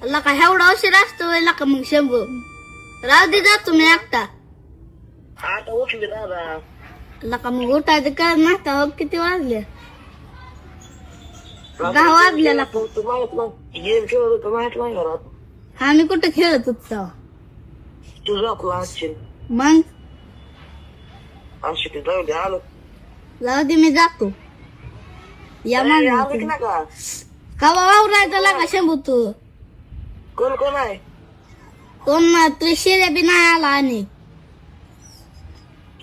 लका एवढा उशीर असतो लका मग शंभू राहू दे जा तुम्ही एकटा आता उठली दादा. लका मग उठायचं काय नाश्ता हो किती वाजले 10 वाजले लका तू माहित नाही गेम खेळत होतो माहित नाही घरात. आम्ही कुठं खेळत होतो तू झोपला असशील. मग अशी ते जाऊ दे आलो. जाऊ दे मी जातो या आलो की मग ना का कवा वावरायचं लका शंभू तू कोण कोण आहे. कोण ना तू शिऱ्या बी नाही आला आणि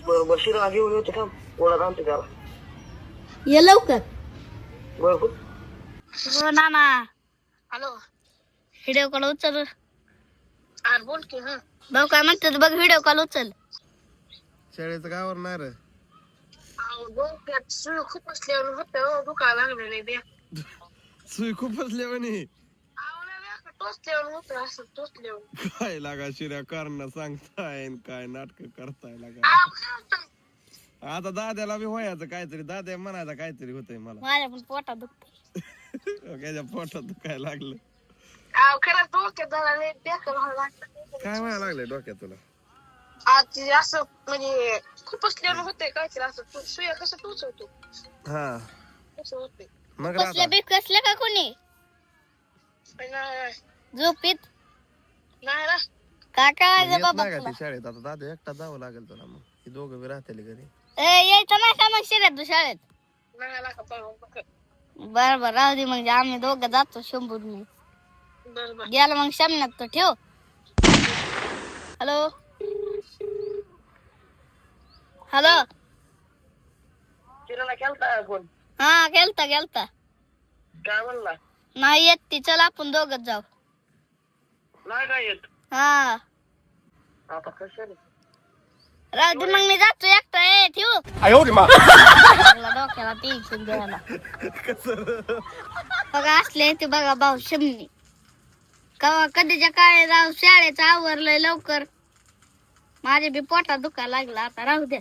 बरोबर शिरा घेऊन येतो का ओढा आणते त्याला. ये लवकर बरोबर हो नाना हॅलो. व्हिडिओ कॉल उचल अरे बोल की. हा भाऊ काय म्हणतात बघ व्हिडिओ कॉल उचल शाळेचं गावावर नाही रे. डोक्यात सुळ खूप असल्यावर होतं दुखायला लागलेलं द्या. सुई खूप असल्या म्हणे टोचल्यावर होतं असं टोचल्यावर. काय लागा शिर्या करणं सांगताय न काय नाटक करताय लागा. आता दाद्याला बी व्हायचं काहीतरी दाद्या म्हणायचं काहीतरी होतंय मला. माझ्या पण पोटात दुखतंय त्याच्या पोटात दुखायला लागलं. खरंच डोक्यात जरा लय बेकार व्हायला लागलं. काय व्हायला लागलंय डोक्यात तुला. आज असं म्हणजे खूप असल्यावर होतंय काहीतरी असं सुया कसं टोचवतो हा कसं होतंय. मग कसल्या बी कसल्या का कोणी नाही झोपीत ना काय करायचं बाबा नाही का तुला ती शाळेत आता दादा एकटा जावं लागेल तुला मग ही दोघं बी राहतील घरी. यायचं नाही का मग शिऱ्यात तू शाळेत नाही लागा बर बर राहू दे म्हणजे आम्ही दोघं जातो शंभू मी बरोबर. गेला मग सामन्यात तो ठेव हॅलो हॅलो तिला केलता फोन हा गेलता काय म्हणला. नाही येत ती चल आपण दोघच जाऊ नाही काय येत हा आता कशाने. राहू दे मग मी जातो एकटा ठेवू लागला डोक्याला टेन्शन द्यायला बघा असले ते बघा भाऊ शमनी कवा कधीच्या काळी राव शाळेचं आवरलंय लवकर माझे बी पोटात दुखा लागला आता राहू द्या